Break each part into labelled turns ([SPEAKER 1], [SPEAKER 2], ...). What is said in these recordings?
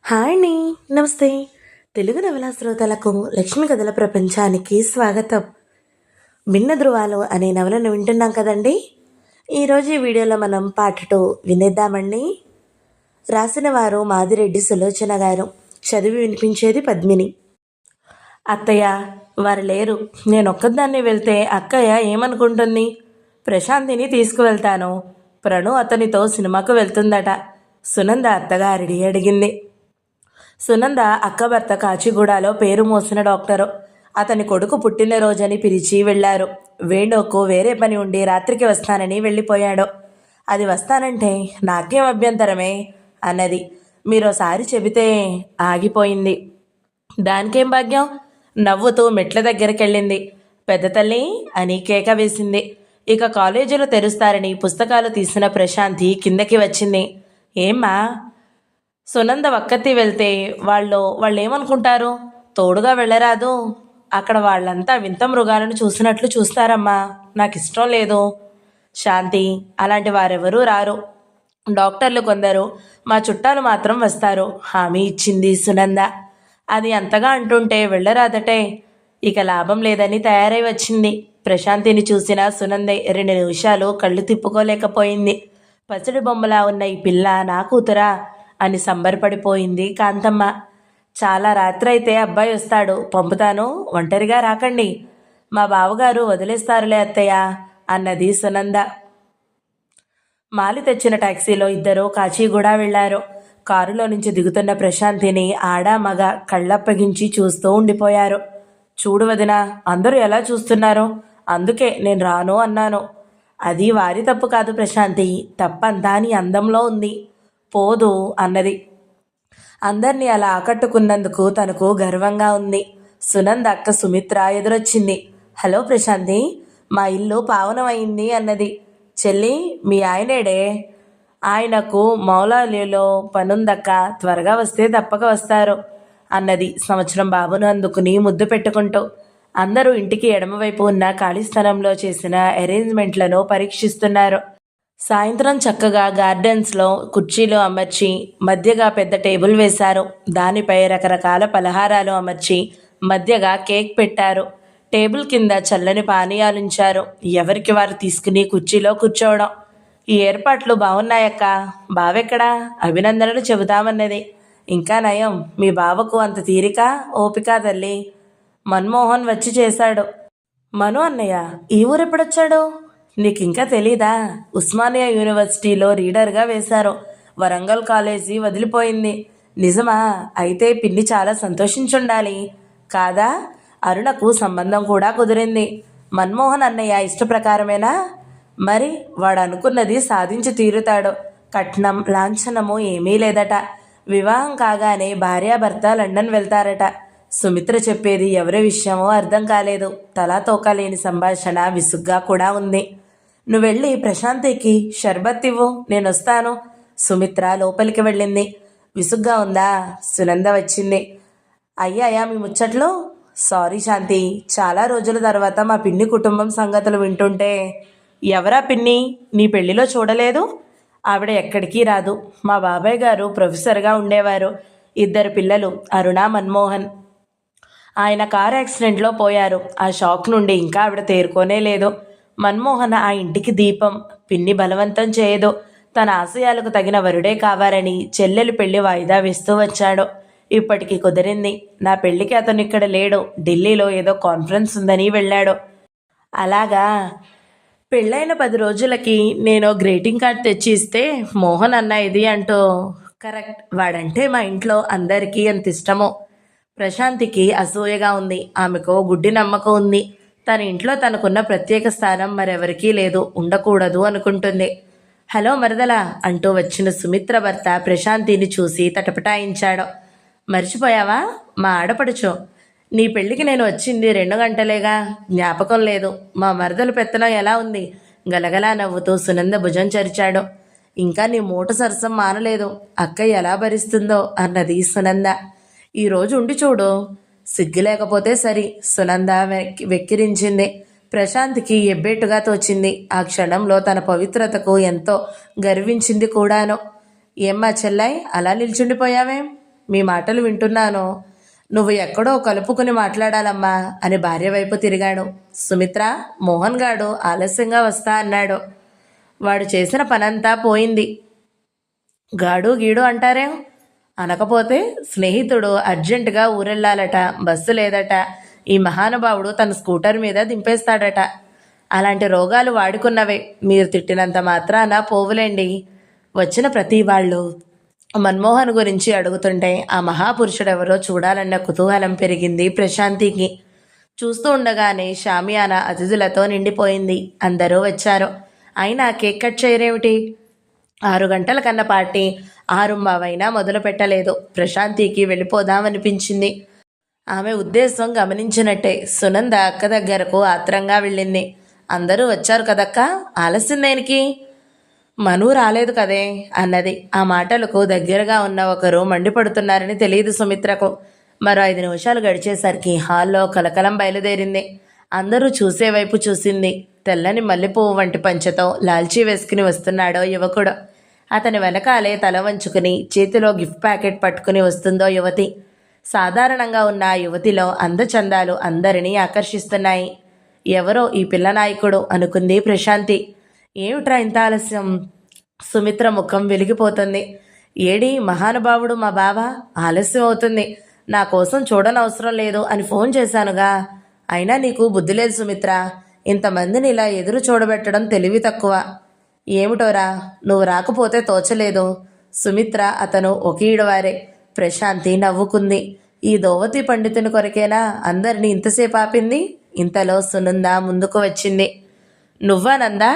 [SPEAKER 1] Hi అండి. నమస్తే. తెలుగు నవలా శ్రోతలకు లక్ష్మి కథల ప్రపంచానికి స్వాగతం. భిన్న ధృవాలు అనే నవలను వింటున్నాం కదండి. ఈరోజు ఈ వీడియోలో మనం పార్ట్ 2 వినేద్దామండి. రాసిన వారు మాదిరెడ్డి సులోచన గారు, చదివి వినిపించేది పద్మిని. అత్తయ్య, వారు లేరు. నేను ఒక్కదాన్ని వెళ్తే అక్కయ్య ఏమనుకుంటుంది? ప్రశాంతిని తీసుకువెళ్తాను. ప్రణు అతనితో సినిమాకు వెళ్తుందట. సునంద అత్తగారిని అడిగింది. సునంద అక్క భర్త కాచిగూడలో పేరు మోసిన డాక్టరు. అతని కొడుకు పుట్టినరోజని పిలిచి వెళ్ళారు. వేణుకు వేరే పని ఉండి రాత్రికి వస్తానని వెళ్ళిపోయాడు. అది వస్తానంటే నాకేం అభ్యంతరమే అన్నది. మీరోసారి చెబితే ఆగిపోయింది. దానికేం భాగ్యం? నవ్వుతూ మెట్ల దగ్గరికి వెళ్ళింది. పెద్ద తల్లి అని కేక వేసింది. ఇక కాలేజీలు తెరుస్తారని పుస్తకాలు తీసిన ప్రశాంతి కిందకి వచ్చింది. ఏమ్మా? సునంద ఒక్కతి వెళ్తే వాళ్ళు ఏమనుకుంటారు? తోడుగా వెళ్ళరాదు? అక్కడ వాళ్ళంతా వింత మృగాలను చూసినట్లు చూస్తారమ్మా. నాకు ఇష్టం లేదు. శాంతి, అలాంటి వారెవరూ రారు. డాక్టర్లు కొందరు, మా చుట్టాలు మాత్రం వస్తారు హామీ ఇచ్చింది సునంద. అది అంతగా అంటుంటే వెళ్ళరాదటే. ఇక లాభం లేదని తయారై వచ్చింది. ప్రశాంతిని చూసిన సునంద 2 నిమిషాలు కళ్ళు తిప్పుకోలేకపోయింది. పసిడి బొమ్మలా ఉన్న ఈ పిల్ల నా కూతురా అని సంబరపడిపోయింది కాంతమ్మ. చాలా రాత్రి అయితే అబ్బాయి వస్తాడు, పంపుతాను, ఒంటరిగా రాకండి. మా బావగారు వదిలేస్తారులే అత్తయ్య అన్నది సునంద. మాలి తెచ్చిన టాక్సీలో ఇద్దరు కాచిగూడ వెళ్లారు. కారులో నుంచి దిగుతున్న ప్రశాంతిని ఆడా మగ కళ్ళప్పగించి చూస్తూ ఉండిపోయారు. చూడు వదిన, అందరూ ఎలా చూస్తున్నారు, అందుకే నేను రాను అన్నాను. అది వారి తప్పు కాదు ప్రశాంతి, తప్పంతా నీ అందంలో ఉంది. పోదు అన్నది. అందరినీ అలా ఆకట్టుకున్నందుకు తనకు గర్వంగా ఉంది. సునంద అక్క సుమిత్ర ఎదురొచ్చింది. హలో ప్రశాంతి, మా ఇల్లు పావనమైంది అన్నది. చెల్లి, మీ ఆయనేడే? ఆయనకు మౌలాలిలో పనుందక్క, త్వరగా వస్తే తప్పక వస్తారు అన్నది సంవత్సరం బాబును అందుకుని ముద్దు పెట్టుకుంటూ. అందరూ ఇంటికి ఎడమవైపు ఉన్న ఖాళీ స్థలంలో చేసిన అరేంజ్మెంట్లను పరీక్షిస్తున్నారు. సాయంత్రం చక్కగా గార్డెన్స్లో కుర్చీలు అమర్చి మధ్యగా పెద్ద టేబుల్ వేశారు. దానిపై రకరకాల పలహారాలు అమర్చి మధ్యగా కేక్ పెట్టారు. టేబుల్ కింద చల్లని పానీయాలుంచారు. ఎవరికి వారు తీసుకుని కుర్చీలో కూర్చోవడం. ఈ ఏర్పాట్లు బాగున్నాయక్క. బావెక్కడా? అభినందనలు చెబుతామన్నది. ఇంకా నయం, మీ బావకు అంత తీరిక ఓపిక తల్లి. మన్మోహన్ వచ్చి చేశాడు. మను అన్నయ్య ఈ ఊరెప్పుడొచ్చాడు? నీకింకా తెలీదా? ఉస్మానియా యూనివర్సిటీలో రీడర్గా వేశారు. వరంగల్ కాలేజీ వదిలిపోయింది. నిజమా? అయితే పిన్ని చాలా సంతోషించుండాలి కాదా? అరుణకు సంబంధం కూడా కుదిరింది. మన్మోహన్ అన్నయ్య ఇష్టప్రకారమేనా? మరి వాడు అనుకున్నది సాధించి తీరుతాడు. కట్నం లాంఛనము ఏమీ లేదట. వివాహం కాగానే భార్యాభర్త లండన్ వెళ్తారట. సుమిత్ర చెప్పేది ఎవరి విషయమో అర్థం కాలేదు. తలా తోకలేని సంభాషణ విసుగ్గా కూడా ఉంది. నువ్వెళ్ళి ప్రశాంతికి షర్బత్ ఇవ్వు, నేనొస్తాను. సుమిత్ర లోపలికి వెళ్ళింది. విసుగ్గా ఉందా? సునంద వచ్చింది. అయ్యాయా మీ ముచ్చట్లు? సారీ శాంతి, చాలా రోజుల తర్వాత మా పిన్ని కుటుంబం సంగతులు వింటుంటే. ఎవరా పిన్ని? నీ పెళ్లిలో చూడలేదు? ఆవిడ ఎక్కడికి రాదు. మా బాబాయ్ గారు ప్రొఫెసర్గా ఉండేవారు. 2 పిల్లలు, అరుణ, మన్మోహన్. ఆయన కారు యాక్సిడెంట్లో పోయారు. ఆ షాక్ నుండి ఇంకా ఆవిడ తేరుకోనే లేదు. మన్మోహన్ ఆ ఇంటికి దీపం. పిన్ని బలవంతం చేయదు. తన ఆశయాలకు తగిన వరుడే కావాలని చెల్లెలు పెళ్లి వాయిదా వేస్తూ వచ్చాడు. ఇప్పటికి కుదిరింది. నా పెళ్లికి అతను ఇక్కడ లేడు. ఢిల్లీలో ఏదో కాన్ఫరెన్స్ ఉందని వెళ్ళాడు. అలాగా? పెళ్ళైన 10 రోజులకి నేను గ్రీటింగ్ కార్డ్ తెచ్చి ఇస్తే మోహన్ అన్న ఇది అంటూ. కరెక్ట్, వాడంటే మా ఇంట్లో అందరికీ ఎంత ఇష్టమో. ప్రశాంతికి అసూయగా ఉంది. ఆమెకు గుడ్డి నమ్మకం ఉంది. తన ఇంట్లో తనకున్న ప్రత్యేక స్థానం మరెవరికీ లేదు, ఉండకూడదు అనుకుంటుంది. హలో మరదలా అంటూ వచ్చిన సుమిత్ర భర్త ప్రశాంతిని చూసి తటపటాయించాడు. మర్చిపోయావా? మా ఆడపడుచు. నీ పెళ్లికి నేను వచ్చింది 2 గంటలేగా, జ్ఞాపకం లేదు. మా మరదలు పెత్తనం ఎలా ఉంది? గలగలా నవ్వుతూ సునంద భుజం చరిచాడు. ఇంకా నీ మూట సరసం మానలేదు. అక్క ఎలా భరిస్తుందో అన్నది సునంద. ఈరోజు ఉండి చూడు. సిగ్గు లేకపోతే సరి, సునంద వెక్కిరించింది. ప్రశాంత్కి ఎబ్బేటుగా తోచింది. ఆ క్షణంలో తన పవిత్రతకు ఎంతో గర్వించింది కూడాను. ఏమ్మా చెల్లాయ్, అలా నిల్చుండిపోయావేం? మీ మాటలు వింటున్నాను. నువ్వు ఎక్కడో కలుపుకుని మాట్లాడాలమ్మా అని భార్య వైపు తిరిగాడు. సుమిత్ర, మోహన్ గాడు ఆలస్యంగా వస్తా అన్నాడు. వాడు చేసిన పనంతా పోయింది. గాడు గీడు అంటారేం? అనకపోతే స్నేహితుడు అర్జెంటుగా ఊరెళ్ళాలట, బస్సు లేదట, ఈ మహానుభావుడు తన స్కూటర్ మీద దింపేస్తాడట. అలాంటి రోగాలు వాడుకున్నవే, మీరు తిట్టినంత మాత్రాన పోవులేండి. వచ్చిన ప్రతి వాళ్ళు మన్మోహన్ గురించి అడుగుతుంటే ఆ మహాపురుషుడెవరో చూడాలన్న కుతూహలం పెరిగింది ప్రశాంతికి. చూస్తూ ఉండగానే షామియానా అతిథులతో నిండిపోయింది. అందరూ వచ్చారు. అయినా కేక్ కట్ చేయరేమిటి? 6 గంటల కన్నా పార్టీ 6:15 మొదలు పెట్టలేదు. ప్రశాంతికి వెళ్ళిపోదామనిపించింది. ఆమె ఉద్దేశం గమనించినట్టే సునంద అక్క దగ్గరకు ఆత్రంగా వెళ్ళింది. అందరూ వచ్చారు కదక్క, ఆలస్యం దేనికి? మను రాలేదు కదే అన్నది. ఆ మాటలకు దగ్గరగా ఉన్న ఒకరు మండిపడుతున్నారని తెలియదు సుమిత్రకు. మరో 5 నిమిషాలు గడిచేసరికి హాల్లో కలకలం బయలుదేరింది. అందరూ చూసే వైపు చూసింది. తెల్లని మల్లెపువ్వు వంటి పంచెతో లాల్చీ వేసుకుని వస్తున్నాడో యువకుడు. అతని వెనకాలే తల వంచుకుని చేతిలో గిఫ్ట్ ప్యాకెట్ పట్టుకుని వస్తుందో యువతి. సాధారణంగా ఉన్న ఆ యువతిలో అందచందాలు అందరినీ ఆకర్షిస్తున్నాయి. ఎవరో ఈ పిల్ల నాయకుడు అనుకుంది ప్రశాంతి. ఏమిట్రా ఇంత ఆలస్యం? సుమిత్ర ముఖం వెలిగిపోతుంది. ఏడి మహానుభావుడు మా బావ? ఆలస్యం అవుతుంది, నా కోసం చూడనవసరం లేదు అని ఫోన్ చేశానుగా. అయినా నీకు బుద్ధి లేదు సుమిత్ర. ఇంతమందిని ఇలా ఎదురు చూడబెట్టడం తెలివి తక్కువ. ఏమిటోరా, నువ్వు రాకపోతే తోచలేదు. సుమిత్ర అతను ఒకీడవారే. ప్రశాంతి నవ్వుకుంది. ఈ దోవతి పండితుని కొరకేనా అందరినీ ఇంతసేపు ఆపింది? ఇంతలో సునంద ముందుకు వచ్చింది. నువ్వా నందా?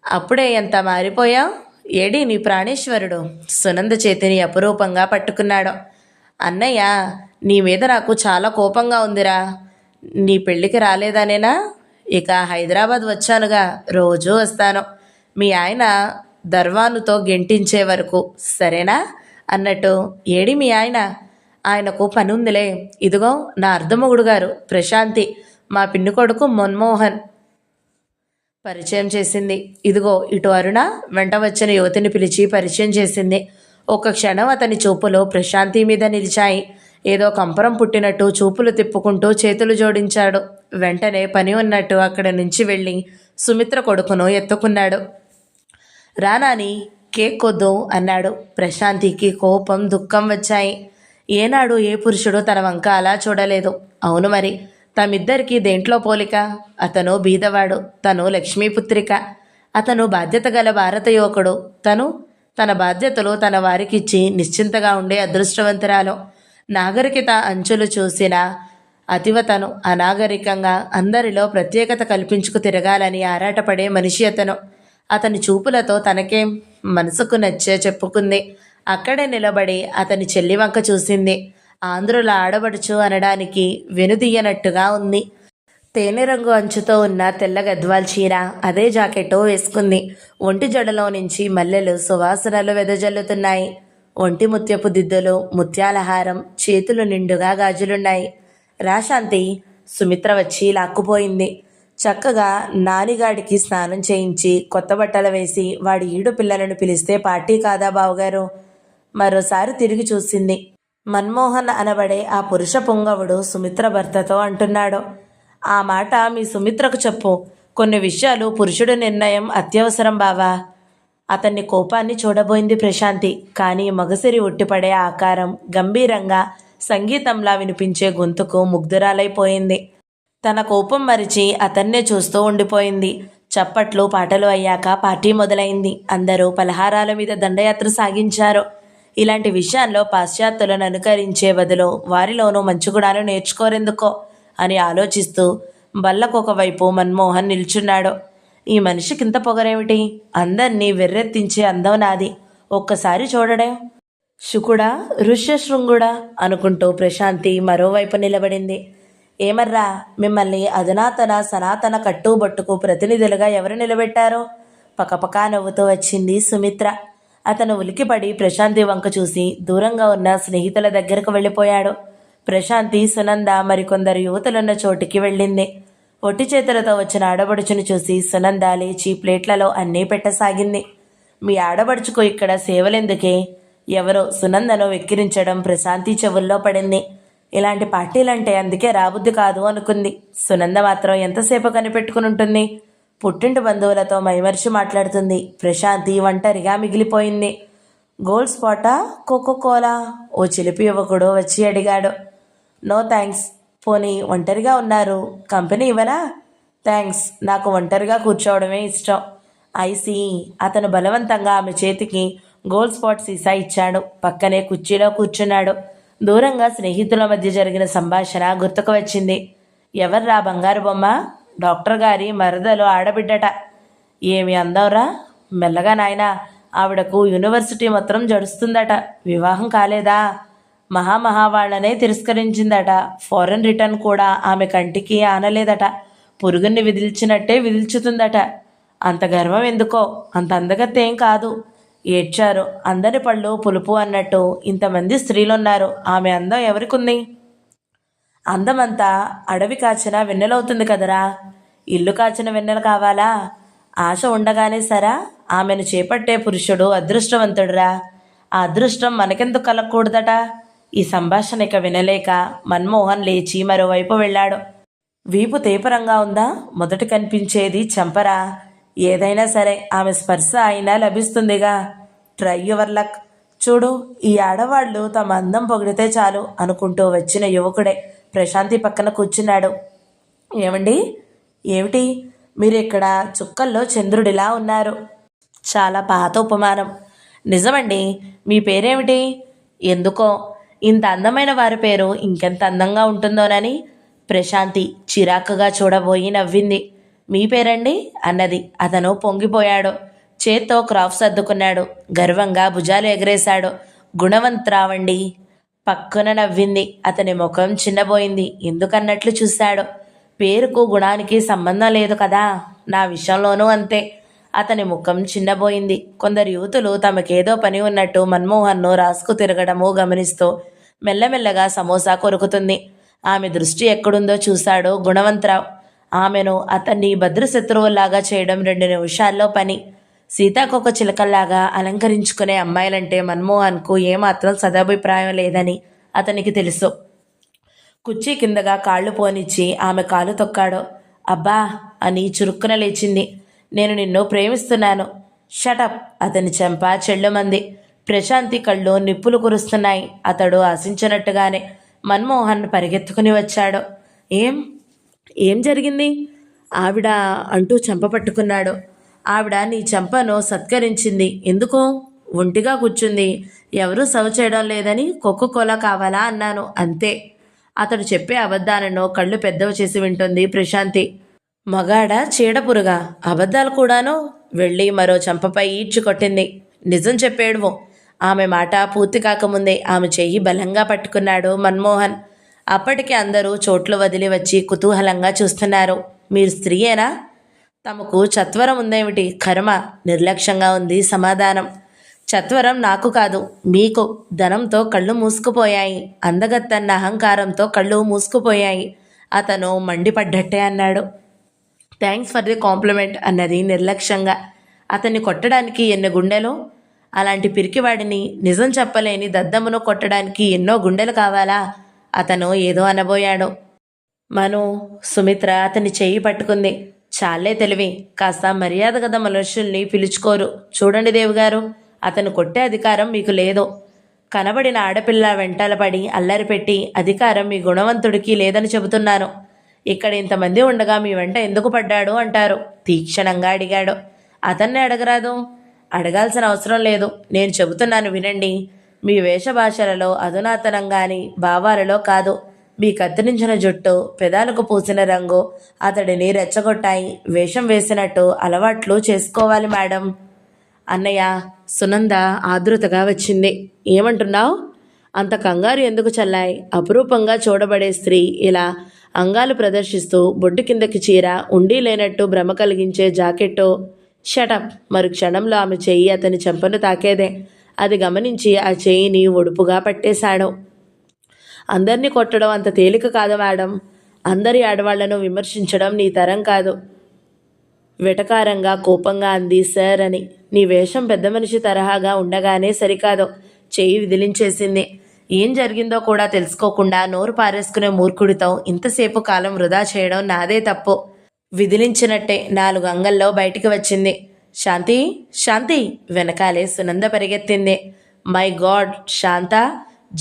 [SPEAKER 1] అప్పుడే ఎంత మారిపోయావు? ఏడి నీ ప్రాణేశ్వరుడు? సునంద చేతిని అపురూపంగా పట్టుకున్నాడు. అన్నయ్య, నీ మీద నాకు చాలా కోపంగా ఉందిరా. నీ పెళ్ళికి రాలేదనేనా? ఇక హైదరాబాద్ వచ్చానుగా, రోజూ వస్తాను. మీ ఆయన దర్వానుతో గెంటించే వరకు, సరేనా? అన్నట్టు ఏడి మీ ఆయన? ఆయనకు పని ఉందిలే. ఇదిగో నా అర్ధమొగుడు గారు ప్రశాంతి, మా పిన్ని కొడుకు మన్మోహన్ పరిచయం చేసింది. ఇదిగో ఇటు అరుణ వెంట వచ్చిన యువతిని పిలిచి పరిచయం చేసింది. ఒక్క క్షణం అతని చూపులు ప్రశాంతి మీద నిలిచాయి. ఏదో కంపరం పుట్టినట్టు చూపులు తిప్పుకుంటూ చేతులు జోడించాడు. వెంటనే పని ఉన్నట్టు అక్కడి నుంచి వెళ్ళి సుమిత్ర కొడుకును ఎత్తుకున్నాడు. రానాని, కేక్ కొద్దు అన్నాడు. ప్రశాంతికి కోపం, దుఃఖం వచ్చాయి. ఏనాడు ఏ పురుషుడు తన వంక అలా చూడలేదు. అవును మరి, తమిద్దరికీ దేంట్లో పోలిక? అతను బీదవాడు, తను లక్ష్మీపుత్రిక. అతను బాధ్యత గల భారత యువకుడు, తను తన బాధ్యతలు తన వారికిచ్చి నిశ్చింతగా ఉండే అదృష్టవంతురాలు. నాగరికత అంచులు చూసిన అతివతను అనాగరికంగా అందరిలో ప్రత్యేకత కల్పించుకు తిరగాలని ఆరాటపడే మనిషి అతను. అతని చూపులతో తనకేం మనసుకు నచ్చే చెప్పుకుంది. అక్కడే నిలబడి అతని చెల్లి వంక చూసింది. ఆంధ్రుల ఆడబడుచు అనడానికి వెనుదీయనట్టుగా ఉంది. తేనె రంగు అంచుతో ఉన్న తెల్ల గద్వాల్ చీర, అదే జాకెట్టు వేసుకుంది. ఒంటి జడలో నుంచి మల్లెలు సువాసనలు వెదజల్లుతున్నాయి. ఒంటి ముత్యపు దిద్దులు, ముత్యాలహారం, చేతులు నిండుగా గాజులున్నాయి. రాశాంతి, సుమిత్ర వచ్చి లాక్కుపోయింది. చక్కగా నానిగాడికి స్నానం చేయించి కొత్త బట్టలు వేసి వాడి ఈడు పిల్లలను పిలిస్తే పార్టీ కాదా బావగారు? మరోసారి తిరిగి చూసింది. మన్మోహన్ అనబడే ఆ పురుష పుంగవుడు సుమిత్ర భర్తతో అంటున్నాడు. ఆ మాట మీ సుమిత్రకు చెప్పు. కొన్ని విషయాలు పురుషుడి నిర్ణయం అత్యవసరం బావా. అతన్ని కోపాన్ని చూడబోయింది ప్రశాంతి. కానీ మగసిరి ఉట్టిపడే ఆకారం, గంభీరంగా సంగీతంలా వినిపించే గొంతుకు ముగ్ధురాలైపోయింది. తన కోపం మరిచి అతన్నే చూస్తూ ఉండిపోయింది. చప్పట్లు, పాటలు అయ్యాక పార్టీ మొదలైంది. అందరూ పలహారాల మీద దండయాత్ర సాగించారు. ఇలాంటి విషయాల్లో పాశ్చాత్యులను అనుకరించే బదులు వారిలోనూ మంచిగుణాలు నేర్చుకోరెందుకో అని ఆలోచిస్తూ బల్లకొకవైపు మన్మోహన్ నిల్చున్నాడు. ఈ మనిషికింత పొగరేమిటి? అందర్నీ వెర్రెత్తించే అందం నాది, ఒక్కసారి చూడడే. శుకుడా, ఋష్యశృంగుడా అనుకుంటూ ప్రశాంతి మరోవైపు నిలబడింది. ఏమర్రా, మిమ్మల్ని అధునాతన సనాతన కట్టుబొట్టుకు ప్రతినిధులుగా ఎవరు నిలబెట్టారో? పకపకా నవ్వుతూ వచ్చింది సుమిత్ర. అతను ఉలికిపడి ప్రశాంతి వంక చూసి దూరంగా ఉన్న స్నేహితుల దగ్గరకు వెళ్ళిపోయాడు. ప్రశాంతి, సునంద మరికొందరు యువతులున్న చోటికి వెళ్ళింది. ఒట్టి చేతులతో వచ్చిన ఆడబడుచును చూసి సునంద లేచి ప్లేట్లలో అన్నీ పెట్టసాగింది. మీ ఆడబడుచుకు ఇక్కడ సేవలెందుకే? ఎవరో సునందను వెక్కిరించడం ప్రశాంతి చెవుల్లో పడింది. ఇలాంటి పార్టీలంటే అందుకే రాబుద్ది కాదు అనుకుంది. సునంద మాత్రం ఎంతసేపు కనిపెట్టుకుని ఉంటుంది. పుట్టింటి బంధువులతో మైమరిచి మాట్లాడుతుంది. ప్రశాంతి ఒంటరిగా మిగిలిపోయింది. Gold Sparta, Coca Cola? ఓ చిలిపి యువకుడు వచ్చి అడిగాడు. No thanks. పోనీ ఒంటరిగా ఉన్నారు, కంపెనీ ఇవ్వనా? థ్యాంక్స్, నాకు ఒంటరిగా కూర్చోవడమే ఇష్టం. ఐసీ. అతను బలవంతంగా ఆమె చేతికి గోల్డ్ స్పాట్ సీసా ఇచ్చాడు. పక్కనే కుర్చీలో కూర్చున్నాడు. దూరంగా స్నేహితుల మధ్య జరిగిన సంభాషణ గుర్తుకు వచ్చింది. ఎవర్రా బంగారు బొమ్మ? డాక్టర్ గారి మరదలు ఆడబిడ్డట. ఏమి అందంరా? మెల్లగా నాయనా, ఆవిడకు యూనివర్సిటీ మొత్తం జడుస్తుందట. వివాహం కాలేదా? మహావాళ్లనే తిరస్కరించిందట. ఫారెన్ రిటర్న్ కూడా ఆమె కంటికి ఆనలేదట. పురుగుని విదిల్చినట్టే విదిల్చుతుందట. అంత గర్వం ఎందుకో? అంత అందగత్తేం కాదు. ఏడ్చారు. అందరి పళ్ళు పులుపు అన్నట్టు ఇంతమంది స్త్రీలున్నారు, ఆమె అందం ఎవరికుంది? అందమంతా అడవి కాచిన వెన్నెలవుతుంది కదరా. ఇల్లు కాచిన వెన్నెల కావాలా? ఆశ ఉండగానే సరా. ఆమెను చేపట్టే పురుషుడు అదృష్టవంతుడురా. ఆ అదృష్టం మనకెందుకు కలగకూడదట? ఈ సంభాషణ ఇక వినలేక మన్మోహన్ లేచి మరోవైపు వెళ్ళాడు. వీపు తేపరంగా ఉందా? మొదట కనిపించేది చంపరా. ఏదైనా సరే ఆమె స్పర్శ అయినా లభిస్తుందిగా. Try your luck. చూడు, ఈ ఆడవాళ్లు తమ అందం పొగిడితే చాలు అనుకుంటూ వచ్చిన యువకుడే ప్రశాంతి పక్కన కూర్చున్నాడు. ఏమండి? ఏమిటి? మీరు ఇక్కడ చుక్కల్లో చంద్రుడిలా ఉన్నారు. చాలా పాత ఉపమానం. నిజమండి. మీ పేరేమిటి? ఎందుకో ఇంత అందమైన వారి పేరు ఇంకెంత అందంగా ఉంటుందోనని. ప్రశాంతి చిరాకుగా చూడబోయి నవ్వింది. మీ పేరండి అన్నది. అతను పొంగిపోయాడు. చేత్తో క్రాఫ్ సర్దుకున్నాడు. గర్వంగా భుజాలు ఎగరేశాడు. గుణవంతరావండి. పక్కన నవ్వింది. అతని ముఖం చిన్నబోయింది. ఎందుకన్నట్లు చూశాడు. పేరుకు గుణానికి సంబంధం లేదు కదా. నా విషయంలోనూ అంతే. అతని ముఖం చిన్నబోయింది. కొందరు యువతులు తమకేదో పని ఉన్నట్టు మన్మోహన్ను రాసుకు తిరగడము గమనిస్తూ మెల్లమెల్లగా సమోసా కొరుకుతుంది. ఆమె దృష్టి ఎక్కడుందో చూశాడు గుణవంతరావు. ఆమెను అతన్ని భద్రశత్రువులాగా చేయడం 2 నిమిషాల్లో పని. సీతాకొక చిలకల్లాగా అలంకరించుకునే అమ్మాయిలంటే మన్మోహన్కు ఏమాత్రం సదాభిప్రాయం లేదని అతనికి తెలుసు. కుర్చీ కిందగా కాళ్ళు పోనిచ్చి ఆమె కాలు తొక్కాడు. అబ్బా అని చురుక్కున లేచింది. నేను నిన్ను ప్రేమిస్తున్నాను. షటప్. అతని చెంప చెళ్ళుమంది. ప్రశాంతి కళ్ళు నిప్పులు కురుస్తున్నాయి. అతడు ఆశించినట్టుగానే మన్మోహన్ పరిగెత్తుకుని వచ్చాడు. ఏం జరిగింది? ఆవిడ అంటూ చెంప పట్టుకున్నాడు. ఆవిడ నీ చెంపను సత్కరించింది. ఎందుకో? ఒంటిగా కూర్చుంది. ఎవరూ సర్వ్ చేయడం లేదని కోకోకోలా కావాలా అన్నాను, అంతే. అతడు చెప్పే అబద్ధాలను కళ్ళు పెద్దవి చేసి వింటుంది ప్రశాంతి. మగాడ చీడపురుగా అబద్ధాలు కూడాను. వెళ్ళి మరో చెంపపై ఈడ్చి కొట్టింది. నిజం చెప్పేడువు. ఆమె మాట పూర్తి కాకముందే ఆమె చెయ్యి బలంగా పట్టుకున్నాడు మన్మోహన్. అప్పటికి అందరూ చోట్లు వదిలి వచ్చి కుతూహలంగా చూస్తున్నారు. మీరు స్త్రీయేనా? తమకు చత్వరం ఉందేమిటి? కర్మ. నిర్లక్ష్యంగా ఉంది సమాధానం. చత్వరం నాకు కాదు, మీకు. ధనంతో కళ్ళు మూసుకుపోయాయి. అందగత్తన్న అహంకారంతో కళ్ళు మూసుకుపోయాయి. అతను మండిపడ్డట్టే అన్నాడు. థ్యాంక్స్ ఫర్ ది కాంప్లిమెంట్ అన్నది నిర్లక్ష్యంగా. అతన్ని కొట్టడానికి ఎన్ని గుండెలు? అలాంటి పిరికివాడిని, నిజం చెప్పలేని దద్దమ్మను కొట్టడానికి ఎన్నో గుండెలు కావాలా? అతను ఏదో అనబోయాడు. మను, సుమిత్ర అతని చెయ్యి పట్టుకుంది. చాలే తెలివి. కాస్త మర్యాద గద మనుషుల్ని పిలుచుకోరు. చూడండి దేవుగారు, అతను కొట్టే అధికారం మీకు లేదు. కనబడిన ఆడపిల్ల వెంటలపడి అల్లరి పెట్టి అధికారం మీ గుణవంతుడికి లేదని చెబుతున్నాను. ఇక్కడ ఇంతమంది ఉండగా మీ వెంట ఎందుకు పడ్డాడు అంటారు. తీక్షణంగా అడిగాడు. అతన్నే అడగరాదు. అడగాల్సిన అవసరం లేదు. నేను చెబుతున్నాను వినండి. మీ వేషభాషలలో అధునాతనం గాని భావాలలో కాదు. మీ కత్తిరించిన జుట్టు, పెదాలకు పూసిన రంగు అతడిని రెచ్చగొట్టాయి. వేషం వేసినట్టు అలవాట్లు చేసుకోవాలి మేడం. అన్నయ్య, సునంద ఆదృతగా వచ్చింది. ఏమంటున్నావు? అంత కంగారు ఎందుకు చల్లాయి? అపురూపంగా చూడబడే స్త్రీ ఇలా అంగాలు ప్రదర్శిస్తూ బొడ్డు కిందకి చీర, ఉండి లేనట్టు భ్రమ కలిగించే జాకెట్టు. షటప్. మరు క్షణంలో ఆమె చెయ్యి అతని చెంపను తాకేదే. అది గమనించి ఆ చెయ్యిని ఒడుపుగా పట్టేశాడు. అందరినీ కొట్టడం అంత తేలిక కాదు మేడం. అందరి ఆడవాళ్లను విమర్శించడం నీ తరం కాదు. వెటకారంగా కోపంగా అంది సార్ అని. నీ వేషం పెద్ద మనిషి తరహాగా ఉండగానే సరికాదు. చెయ్యి విదిలించేసింది. ఏం జరిగిందో కూడా తెలుసుకోకుండా నోరు పారేసుకునే మూర్ఖుడితో ఇంతసేపు కాలం వృధా చేయడం నాదే తప్పు. విదిలించినట్టే 4 అంగల్లో బయటికి వచ్చింది. శాంతి, శాంతి! వెనకాలే సునంద పరిగెత్తింది. మై గాడ్, శాంత!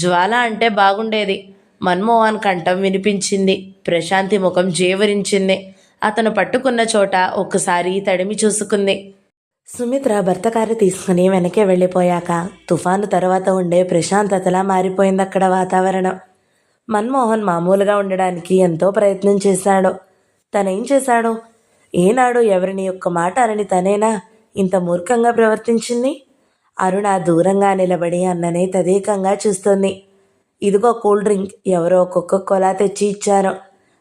[SPEAKER 1] జ్వాల అంటే బాగుండేది. మన్మోహన్ కంఠం వినిపించింది. ప్రశాంతి ముఖం జేవరించింది. అతను పట్టుకున్న చోట ఒక్కసారి తడిమి చూసుకుంది. సుమిత్ర భర్త కారు తీసుకుని వెనకే వెళ్ళిపోయాక తుఫాను తర్వాత ఉండే ప్రశాంతతలా మారిపోయింది అక్కడ వాతావరణం. మన్మోహన్ మామూలుగా ఉండడానికి ఎంతో ప్రయత్నం చేశాడు. తనేం చేశాడు? ఏనాడు ఎవరిని ఒక్క మాట అనని తనేనా ఇంత మూర్ఖంగా ప్రవర్తించింది? అరుణ దూరంగా నిలబడి అన్ననే తదేకంగా చూస్తుంది. ఇదిగో కూల్ డ్రింక్, ఎవరో కోలా తెచ్చి ఇచ్చారు.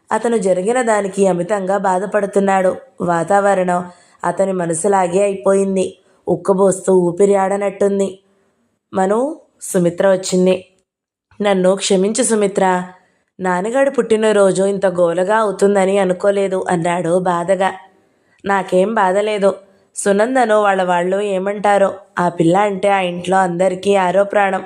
[SPEAKER 1] అతను జరిగిన దానికి అమితంగా బాధపడుతున్నాడు. వాతావరణం అతని మనసులాగే అయిపోయింది. ఉక్కబోస్తూ ఊపిరి ఆడనట్టుంది. మను, సుమిత్ర వచ్చింది. నన్ను క్షమించు సుమిత్ర. నాన్నగాడు పుట్టినరోజు ఇంత గోలగా అవుతుందని అనుకోలేదు అన్నాడు బాధగా. నాకేం బాధలేదు. సునందను వాళ్ళు ఏమంటారో. ఆ పిల్ల అంటే ఆ ఇంట్లో అందరికీ ఆరో ప్రాణం.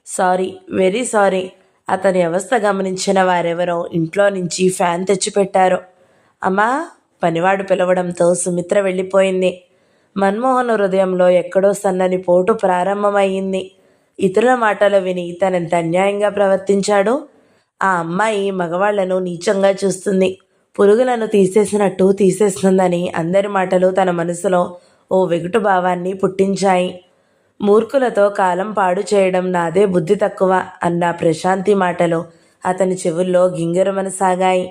[SPEAKER 1] Sorry, very sorry. అతని అవస్థ గమనించిన వారెవరో ఇంట్లో నుంచి ఫ్యాన్ తెచ్చిపెట్టారు. అమ్మా, పనివాడు పిలవడంతో సుమిత్ర వెళ్ళిపోయింది. మన్మోహన్ హృదయంలో ఎక్కడో సన్నని పోటు ప్రారంభమయ్యింది. ఇతరుల మాటలు విని తనంత అన్యాయంగా ప్రవర్తించాడు. ఆ అమ్మాయి మగవాళ్లను నీచంగా చూస్తుంది. పురుగులను తీసేసినట్టు తీసేస్తుందని అందరి మాటలు తన మనసులో ఓ వెగుటు భావాన్ని పుట్టించాయి. మూర్ఖులతో కాలం పాడు చేయడం నాదే బుద్ధి తక్కువ అన్న ప్రశాంతి మాటలు అతని చెవుల్లో గింగిరమనసాగాయి.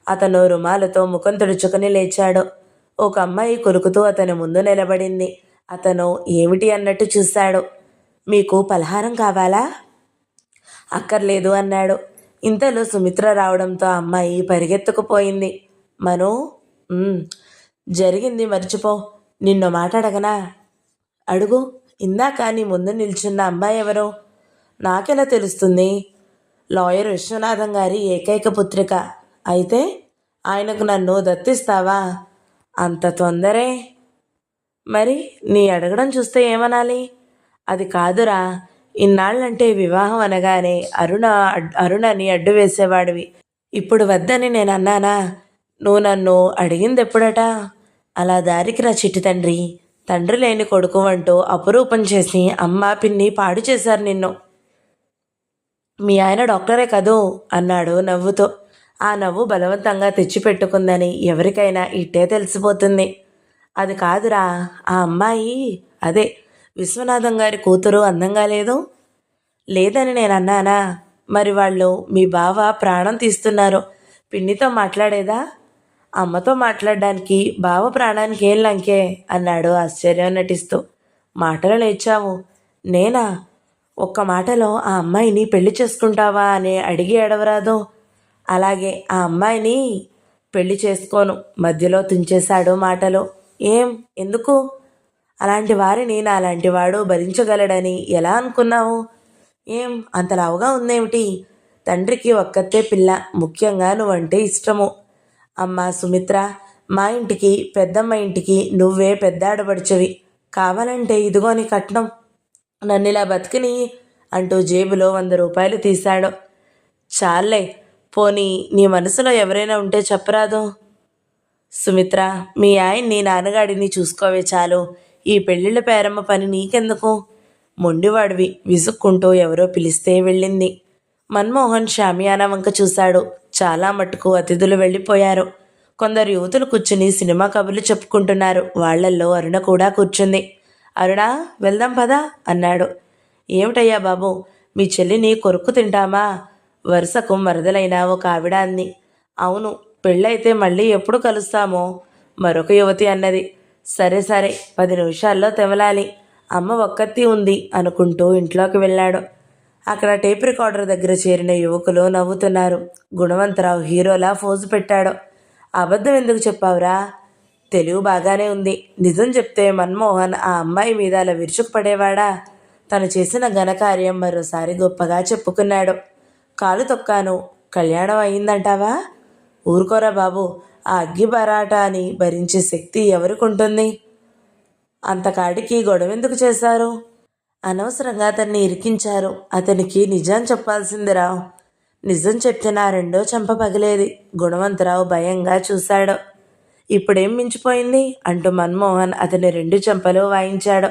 [SPEAKER 1] అతను రుమాలతో ముఖం తుడుచుకుని లేచాడు. ఒక అమ్మాయి కొరుకుతూ అతని ముందు నిలబడింది. అతను ఏమిటి అన్నట్టు చూశాడు. మీకు పలహారం కావాలా? అక్కర్లేదు అన్నాడు. ఇంతలో సుమిత్ర రావడంతో అమ్మాయి పరిగెత్తుకుపోయింది. మను, జరిగింది మర్చిపో. నిన్ను మాట్లాడగనా? అడుగు. ఇందాక నీ ముందు నిల్చున్న అమ్మాయి ఎవరో? నాకెలా తెలుస్తుంది? లాయర్ విశ్వనాథం గారి ఏకైక పుత్రిక. అయితే ఆయనకు నన్ను దత్తిస్తావా? అంత తొందరే? మరి నీ అడగడం చూస్తే ఏమనాలి? అది కాదురా, ఇన్నాళ్ళంటే వివాహం అనగానే అరుణని అడ్డు వేసేవాడివి. ఇప్పుడు వద్దని నేను అన్నానా? నువ్వు నన్ను అడిగింది ఎప్పుడట? అలా దారికి రా చిట్టి తండ్రి. తండ్రి లేని కొడుకు అంటూ అపురూపం చేసి అమ్మ పిన్ని పాడు చేశారు నిన్ను. మీ ఆయన డాక్టరే కదూ అన్నాడు నవ్వుతో. ఆ నవ్వు బలవంతంగా తెచ్చిపెట్టుకుందని ఎవరికైనా ఇట్టే తెలిసిపోతుంది. అది కాదురా, ఆ అమ్మాయి అదే విశ్వనాథం గారి కూతురు అందంగా లేదు? లేదని నేను అన్నానా? మరి వాళ్ళు మీ బావ ప్రాణం తీస్తున్నారు. పిన్నితో మాట్లాడేదా? అమ్మతో మాట్లాడడానికి బావ ప్రాణానికి ఏం లంకే అన్నాడు ఆశ్చర్యం నటిస్తూ. మాటలు లేచావు. నేనా? ఒక్క మాటలో ఆ అమ్మాయిని పెళ్లి చేసుకుంటావా అని అడిగి అడవరాదు. అలాగే ఆ అమ్మాయిని పెళ్లి చేసుకోను. మధ్యలో తుంచేశాడు మాటలు. ఏం, ఎందుకు? అలాంటి వారిని నాలాంటి వాడు భరించగలడని ఎలా అనుకున్నావు? ఏం అంతలావుగా ఉందేమిటి? తండ్రికి ఒక్కతే పిల్ల, ముఖ్యంగా నువ్వంటే ఇష్టము. అమ్మా సుమిత్ర, మా ఇంటికి పెద్దమ్మ ఇంటికి నువ్వే పెద్ద ఆడబడుచువి. కావాలంటే ఇదిగో నీ కట్నం, నన్నిలా బతికిని అంటూ జేబులో 100 రూపాయలు తీశాడు. చాలే, పోనీ నీ మనసులో ఎవరైనా ఉంటే చెప్పరాదు. సుమిత్ర, మీ ఆయన్ని నాన్నగాడిని చూసుకోవే చాలు. ఈ పెళ్ళిళ్ళ పేరమ్మ పని నీకెందుకు? మొండివాడివి విసుక్కుంటూ ఎవరో పిలిస్తే వెళ్ళింది. మన్మోహన్ షామియానా వంక చూశాడు. చాలా మటుకు అతిథులు వెళ్ళిపోయారు. కొందరు యువతులు కూర్చుని సినిమా కబుర్లు చెప్పుకుంటున్నారు. వాళ్లల్లో అరుణ కూడా కూర్చుంది. అరుణ, వెళ్దాం పదా అన్నాడు. ఏమిటయ్యా బాబు, మీ చెల్లిని కొరుక్కు తింటామా? వరుసకు మరదలైన ఒక ఆవిడ అంది. అవును, పెళ్ళైతే మళ్ళీ ఎప్పుడు కలుస్తామో మరొక యువతి అన్నది. సరే సరే, 10 నిమిషాల్లో తెవలాలి. అమ్మ ఒక్కత్తి ఉంది అనుకుంటూ ఇంట్లోకి వెళ్ళాడు. అక్కడ టేప్ రికార్డర్ దగ్గర చేరిన యువకులు నవ్వుతున్నారు. గుణవంతరావు హీరోలా ఫోజు పెట్టాడు. అబద్ధం ఎందుకు చెప్పావురా? తెలివి బాగానే ఉంది. నిజం చెప్తే మన్మోహన్ ఆ అమ్మాయి మీద అలా విరుచుకుపడేవాడా? తను చేసిన ఘనకార్యం మరోసారి గొప్పగా చెప్పుకున్నాడు. కాలు తొక్కాను, కళ్యాణం అయిందంటావా? ఊరుకోరా బాబు, ఆ అగ్గి బరాటాని భరించే శక్తి ఎవరికి ఉంటుంది? అంతకాడికి గొడవెందుకు చేశారు? అనవసరంగా అతన్ని ఇరికించారు. అతనికి నిజం చెప్పాల్సిందిరా. నిజం చెప్తే నా రెండో చెంప పగిలేది. గుణవంతరావు భయంగా చూశాడు. ఇప్పుడేం మించిపోయింది అంటూ మన్మోహన్ అతని రెండు చెంపలు వాయించాడు.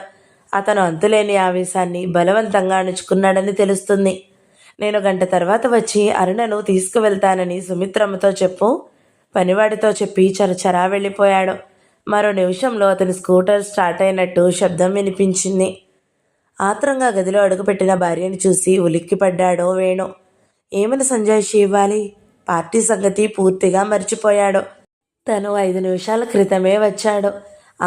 [SPEAKER 1] అతను అంతులేని ఆవేశాన్ని బలవంతంగా అణుచుకున్నాడని తెలుస్తుంది. నేను గంట తర్వాత వచ్చి అరుణను తీసుకువెళ్తానని సుమిత్రమ్మతో చెప్పు, పనివాడితో చెప్పి చరచరా వెళ్ళిపోయాడు. మరో నిమిషంలో అతని స్కూటర్ స్టార్ట్ అయినట్టు శబ్దం వినిపించింది. ఆత్రంగా గదిలో అడుగుపెట్టిన భార్యను చూసి ఉలిక్కిపడ్డాడు వేణు. ఏమని సంజాయిషి ఇవ్వాలి? పార్టీ సంగతి పూర్తిగా మర్చిపోయాడు. తను 5 నిమిషాల క్రితమే వచ్చాడు.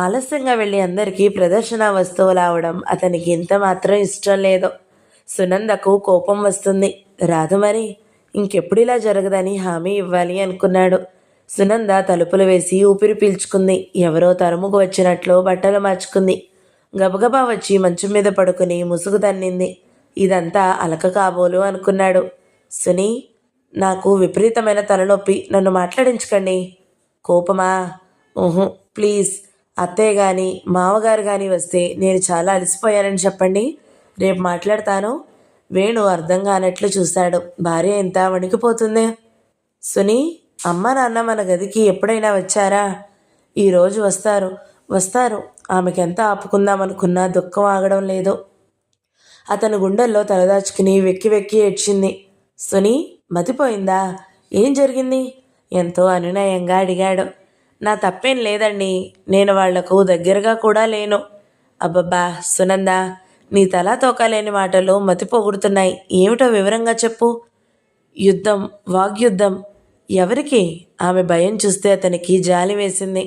[SPEAKER 1] ఆలస్యంగా వెళ్ళి అందరికీ ప్రదర్శన వస్తువులు అవడం అతనికి ఇంత మాత్రం ఇష్టం లేదు. సునందకు కోపం వస్తుంది. రాదు మరి, ఇంకెప్పుడు ఇలా జరగదని హామీ ఇవ్వాలి అనుకున్నాడు. సునంద తలుపులు వేసి ఊపిరి పీల్చుకుంది. ఎవరో తరుముకు వచ్చినట్లు బట్టలు మార్చుకుంది. గబగబా వచ్చి మంచం మీద పడుకుని ముసుగు తన్నింది. ఇదంతా అలక కాబోలు అనుకున్నాడు. సునీ, నాకు విపరీతమైన తలనొప్పి, నన్ను మాట్లాడించకండి. కోపమా? ఊహు, ప్లీజ్. అత్తయ్య కానీ మామగారు కానీ వస్తే నేను చాలా అలసిపోయానని చెప్పండి, రేపు మాట్లాడతాను. వేణు అర్థం కానట్లు చూశాడు. భార్య ఎంత వణికిపోతుంది. సునీ, అమ్మ నాన్న మన గదికి ఎప్పుడైనా వచ్చారా? ఈరోజు వస్తారు. ఆమెకెంత ఆపుకుందామనుకున్నా దుఃఖం ఆగడం లేదు. అతను గుండెల్లో తలదాచుకుని వెక్కి వెక్కి ఏడ్చింది. సునీ, మతిపోయిందా? ఏం జరిగింది? ఎంతో అనునయంగా అడిగాడు. నా తప్పేం లేదండి, నేను వాళ్లకు దగ్గరగా కూడా లేను. అబ్బబ్బా సునంద, నీ తలా తోకాలేని మాటలు మతిపోగొడుతున్నాయి. ఏమిటో వివరంగా చెప్పు. యుద్ధం, వాగ్యుద్ధం. ఎవరికి? ఆమె భయం చూస్తే అతనికి జాలి వేసింది.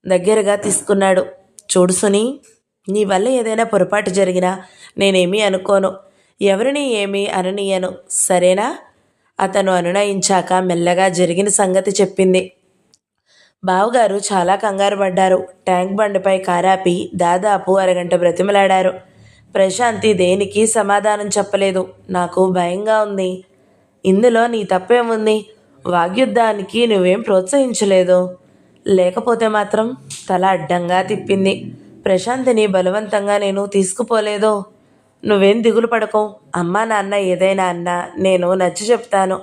[SPEAKER 1] దగ్గరగా తీసుకున్నాడు. చూడు సునీ, నీ వల్ల ఏదైనా పొరపాటు జరిగినా నేనేమీ అనుకోను, ఎవరిని ఏమీ అననీయను, సరేనా? అతను అనునయించాక మెల్లగా జరిగిన సంగతి చెప్పింది. బావగారు చాలా కంగారు పడ్డారు. ట్యాంక్ బండిపై కారాపి దాదాపు అరగంట బ్రతిమలాడారు. ప్రశాంతి దేనికి సమాధానం చెప్పలేదు. నాకు భయంగా ఉంది. ఇందులో నీ తప్పేముంది? వాగ్యుద్ధానికి నువ్వేం ప్రోత్సహించలేదు. లేకపోతే మాత్రం తల అడ్డంగా తిప్పింది. ప్రశాంతిని బలవంతంగా నేను తీసుకుపోలేదు. నువ్వేం దిగులు పడకో. అమ్మా నాన్న ఏదైనా అన్నా నేను నచ్చి చెప్తాను.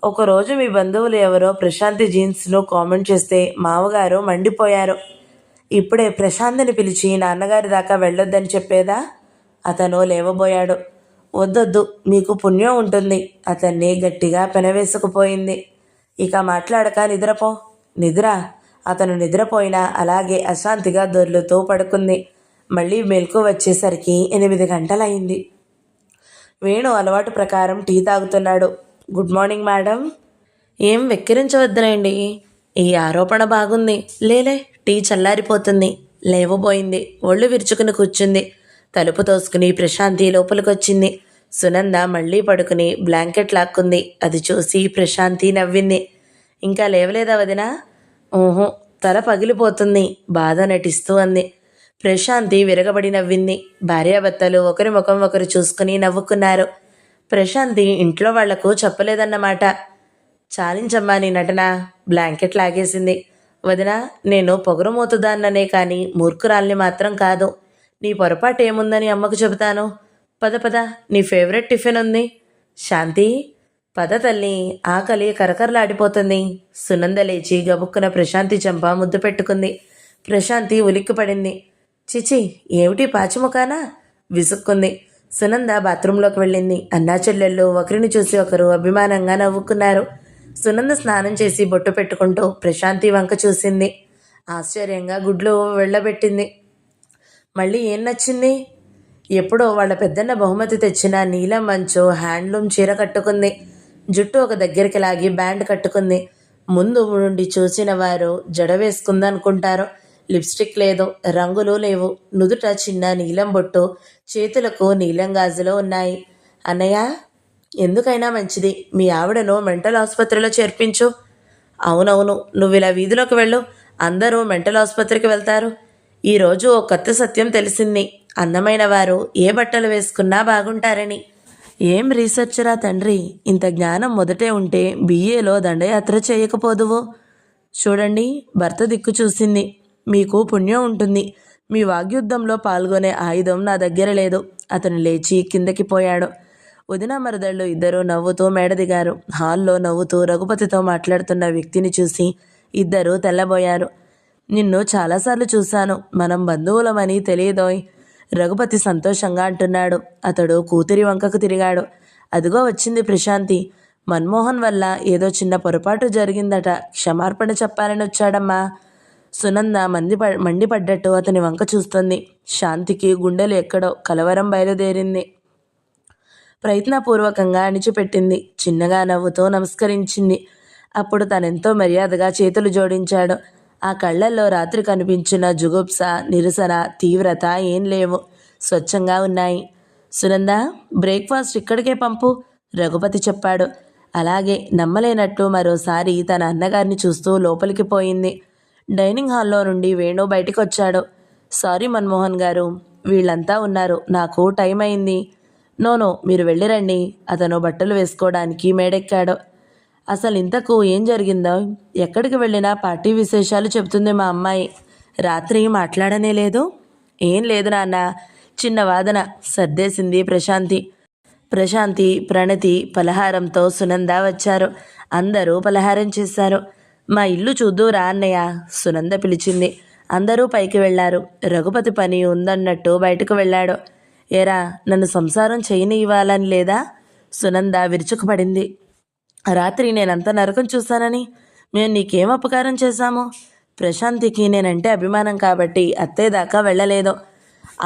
[SPEAKER 1] ఒకరోజు మీ బంధువులు ఎవరో ప్రశాంతి జీన్స్ను కామెంట్ చేస్తే మావగారు మండిపోయారు. ఇప్పుడే ప్రశాంతిని పిలిచి నాన్నగారి దాకా వెళ్ళొద్దని చెప్పేదా? అతను లేవబోయాడు. వద్దొద్దు, మీకు పుణ్యం ఉంటుంది. అతన్ని గట్టిగా పెనవేసుకుపోయింది. ఇక మాట్లాడక నిద్రపో. నిద్ర? అతను నిద్రపోయినా అలాగే అశాంతిగా దొర్లుతూ పడుకుంది. మళ్ళీ మెలకు వచ్చేసరికి 8 గంటలయింది. వేణు అలవాటు ప్రకారం టీ తాగుతున్నాడు. Good morning madam. ఏం వెక్కిరించవద్దులేండి, ఈ ఆరోపణ బాగుంది. లేలే, టీ చల్లారిపోతుంది. లేవబోయింది. ఒళ్ళు విరుచుకుని కూర్చుంది. తలుపు తోసుకుని ప్రశాంతి లోపలికొచ్చింది. సునంద మళ్ళీ పడుకుని బ్లాంకెట్ లాక్కుంది. అది చూసి ప్రశాంతి నవ్వింది. ఇంకా లేవలేదా వదినా? ఊహు, తల పగిలిపోతుంది, బాధ నటిస్తూ అంది. ప్రశాంతి విరగబడి నవ్వింది. భార్యాభర్తలు ఒకరి ముఖం ఒకరు చూసుకుని నవ్వుకున్నారు. ప్రశాంతి ఇంట్లో వాళ్లకు చెప్పలేదన్నమాట. చాలించమ్మా నీ నటన. బ్లాంకెట్ లాగేసింది. వదినా, నేను పొగరుమోతుదాన్ననే కానీ మూర్ఖురాల్ని మాత్రం కాదు. నీ పొరపాటు ఏముందని అమ్మకు చెబుతాను. పద పద, నీ ఫేవరెట్ టిఫిన్ ఉంది. శాంతి, పద తల్లి, ఆకలి కరకరలాడిపోతుంది. సునంద లేచి గబుక్కున ప్రశాంతి చెంప ముద్దు పెట్టుకుంది. ప్రశాంతి ఉలిక్కిపడింది. చిచి, ఏమిటి పాచిముఖానా? విసుక్కుంది. సునంద బాత్రూంలోకి వెళ్ళింది. అన్నా చెల్లెళ్ళు ఒకరిని చూసి ఒకరు అభిమానంగా నవ్వుకున్నారు. సునంద స్నానం చేసి బొట్టు పెట్టుకుంటూ ప్రశాంతి వంక చూసింది. ఆశ్చర్యంగా గుడ్లు వెళ్ళబెట్టింది. మళ్ళీ ఏం నచ్చింది? ఎప్పుడో వాళ్ళ పెద్దన్న బహుమతి తెచ్చిన నీలం మంచు హ్యాండ్లూమ్ చీర కట్టుకుంది. జుట్టు ఒక దగ్గరికి లాగి బ్యాండ్ కట్టుకుంది. ముందు నుండి చూసిన వారు జడ వేసుకుందనుకుంటారు. లిప్స్టిక్ లేదు, రంగులు లేవు. నుదుట చిన్న నీలం బొట్టు, చేతులకు నీలం గాజులు ఉన్నాయి. అన్నయ్య, ఎందుకైనా మంచిది మీ ఆవిడను మెంటల్ ఆసుపత్రిలో చేర్పించు. అవునవును, నువ్వు ఇలా వీధిలోకి వెళ్ళు, అందరూ మెంటల్ ఆసుపత్రికి వెళ్తారు. ఈరోజు ఓ కొత్త సత్యం తెలిసింది. అందమైన వారు ఏ బట్టలు వేసుకున్నా బాగుంటారని. ఏం రీసెర్చరా తండ్రి, ఇంత జ్ఞానం మొదటే ఉంటే బిఏలో దండయాత్ర చేయకపోదువు. చూడండి, భర్త దిక్కు చూసింది. మీకు పుణ్యం ఉంటుంది. మీ వాగ్యుద్ధంలో పాల్గొనే ఆయుధం నా దగ్గర లేదు. అతను లేచి కిందకి పోయాడు. వదిన మరదళ్ళు ఇద్దరూ నవ్వుతూ మేడ దిగారు. హాల్లో నవ్వుతూ రఘుపతితో మాట్లాడుతున్న వ్యక్తిని చూసి ఇద్దరూ తెల్లబోయారు. నిన్ను చాలాసార్లు చూశాను, మనం బంధువులమని తెలియదోయ్, రఘుపతి సంతోషంగా అంటున్నాడు. అతడు కూతురి వంకకు తిరిగాడు. అదిగో వచ్చింది ప్రశాంతి. మన్మోహన్ వల్ల ఏదో చిన్న పొరపాటు జరిగిందట, క్షమార్పణ చెప్పాలని వచ్చాడమ్మా. సునంద మండిపడ్డట్టు అతని వంక చూస్తుంది. శాంతికి గుండెలు ఎక్కడో కలవరం బయలుదేరింది. ప్రయత్నపూర్వకంగా అణిచిపెట్టింది. చిన్నగా నవ్వుతూ నమస్కరించింది. అప్పుడు తనెంతో మర్యాదగా చేతులు జోడించాడు. ఆ కళ్ళల్లో రాత్రి కనిపించిన జుగుప్స, నిరసన, తీవ్రత ఏం లేవు, స్వచ్ఛంగా ఉన్నాయి. సునంద, బ్రేక్ఫాస్ట్ ఇక్కడికే పంపు, రఘుపతి చెప్పాడు. అలాగే నమ్మలేనట్లు మరోసారి తన అన్నగారిని చూస్తూ లోపలికి పోయింది. డైనింగ్ హాల్లో నుండి వేణు బయటికి వచ్చాడు. సారీ మన్మోహన్ గారు, వీళ్ళంతా ఉన్నారు, నాకు టైం అయింది. నోనో, మీరు వెళ్ళిరండి. అతను బట్టలు వేసుకోవడానికి మేడెక్కాడు. అసలు ఇంతకు ఏం జరిగిందో? ఎక్కడికి వెళ్ళినా పార్టీ విశేషాలు చెబుతుంది మా అమ్మాయి. రాత్రి మాట్లాడనే లేదు. ఏం లేదు నాన్న, చిన్న వాదన, సర్దేసింది ప్రశాంతి. ప్రణతి పలహారంతో సునంద వచ్చారు. అందరూ పలహారం చేశారు. మా ఇల్లు చూద్దు రా అన్నయ్య, సునంద పిలిచింది. అందరూ పైకి వెళ్లారు. రఘుపతి పని ఉందన్నట్టు బయటకు వెళ్ళాడు. ఏరా, నన్ను సంసారం చేయని ఇవ్వాలని లేదా? సునంద విరుచుకుపడింది. రాత్రి నేనంత నరకం చూశానని మేము నీకేం అపకారం చేశాము? ప్రశాంతికి నేనంటే అభిమానం కాబట్టి అత్తేదాకా వెళ్ళలేదు.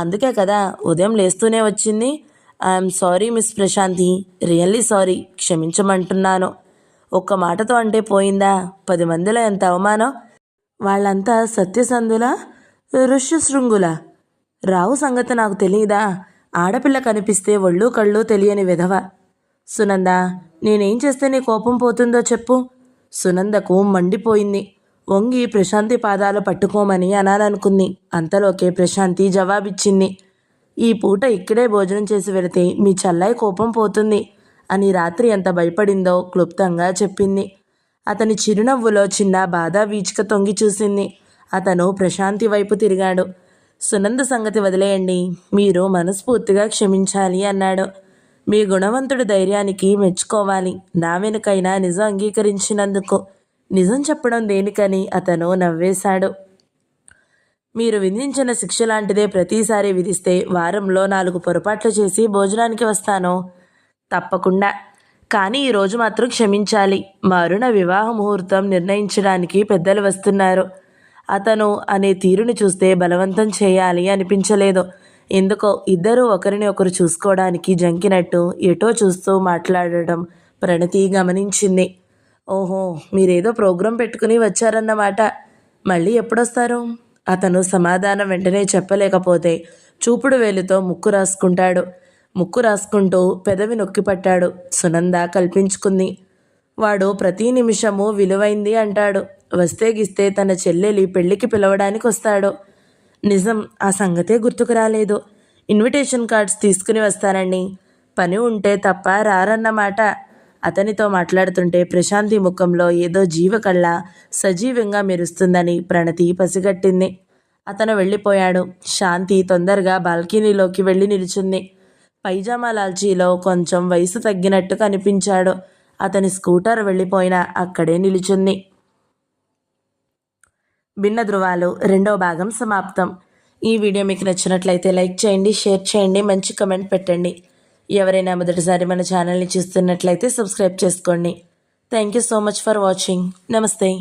[SPEAKER 1] అందుకే కదా ఉదయం లేస్తూనే వచ్చింది. I'm sorry Miss Prashanti, really sorry, క్షమించమంటున్నాను. ఒక్క మాటతో అంటే పోయిందా? 10 మందిలో ఎంత అవమానం. వాళ్ళంతా సత్యసంధుల, ఋష్యశృంగుల. రావు సంగతి నాకు తెలియదా? ఆడపిల్ల కనిపిస్తే ఒళ్ళు కళ్ళు తెలియని విధవ. సునంద, నేనేం చేస్తే నీ కోపం పోతుందో చెప్పు. సునందకు మండిపోయింది. వంగి ప్రశాంతి పాదాలు పట్టుకోమని అనాలనుకుంది. అంతలోకే ప్రశాంతి జవాబిచ్చింది. ఈ పూట ఇక్కడే భోజనం చేసి వెళితే మీ చల్లాయి కోపం పోతుంది అని రాత్రి ఎంత భయపడిందో క్లుప్తంగా చెప్పింది. అతని చిరునవ్వులో చిన్న బాధ వీచిక తొంగి చూసింది. అతను ప్రశాంతి వైపు తిరిగాడు. సునంద సంగతి వదిలేయండి, మీరు మనస్ఫూర్తిగా క్షమించాలి అన్నాడు. మీ గుణవంతుడి ధైర్యానికి మెచ్చుకోవాలి, నా వెనుకైనా నిజం అంగీకరించినందుకు. నిజం చెప్పడం దేనికని అతను నవ్వేశాడు. మీరు విధించిన శిక్ష లాంటిదే ప్రతిసారి విధిస్తే వారంలో 4 పొరపాట్లు చేసి భోజనానికి వస్తాను. తప్పకుండా, కానీ ఈరోజు మాత్రం క్షమించాలి. మా అరుణ వివాహ ముహూర్తం నిర్ణయించడానికి పెద్దలు వస్తున్నారు. అతను అనే తీరుని చూస్తే బలవంతం చేయాలి అనిపించలేదు. ఎందుకో ఇద్దరూ ఒకరిని ఒకరు చూసుకోవడానికి జంకినట్టు ఎటో చూస్తూ మాట్లాడడం ప్రణతి గమనించింది. ఓహో, మీరేదో ప్రోగ్రాం పెట్టుకుని వచ్చారన్నమాట. మళ్ళీ ఎప్పుడొస్తారు? అతను సమాధానం వెంటనే చెప్పలేకపోతే చూపుడు వేలుతో ముక్కు రాసుకుంటూ పెదవి నొక్కిపట్టాడు. సునంద కల్పించుకుంది. వాడు ప్రతి నిమిషము విలువైంది అంటాడు. వస్తే గిస్తే తన చెల్లెలి పెళ్లికి పిలవడానికి వస్తాడు. నిజం, ఆ సంగతే గుర్తుకు రాలేదు. ఇన్విటేషన్ కార్డ్స్ తీసుకుని వస్తానండి. పని ఉంటే తప్ప రారన్నమాట. అతనితో మాట్లాడుతుంటే ప్రశాంతి ముఖంలో ఏదో జీవకళ్ళ సజీవంగా మెరుస్తుందని ప్రణతి పసిగట్టింది. అతను వెళ్ళిపోయాడు. శాంతి తొందరగా బాల్కనీలోకి వెళ్ళి నిలిచింది. పైజామా లాల్చీలో కొంచెం వయసు తగ్గినట్టు కనిపించాడు. అతని స్కూటర్ వెళ్ళిపోయినా అక్కడే నిలిచింది. భిన్న ధృవాలు 2వ భాగం సమాప్తం. ఈ వీడియో మీకు నచ్చినట్లయితే లైక్ చేయండి, షేర్ చేయండి, మంచి కమెంట్ పెట్టండి. ఎవరైనా మొదటిసారి మన ఛానల్ని చూస్తున్నట్లయితే సబ్స్క్రైబ్ చేసుకోండి. Thank you so much for watching. నమస్తే.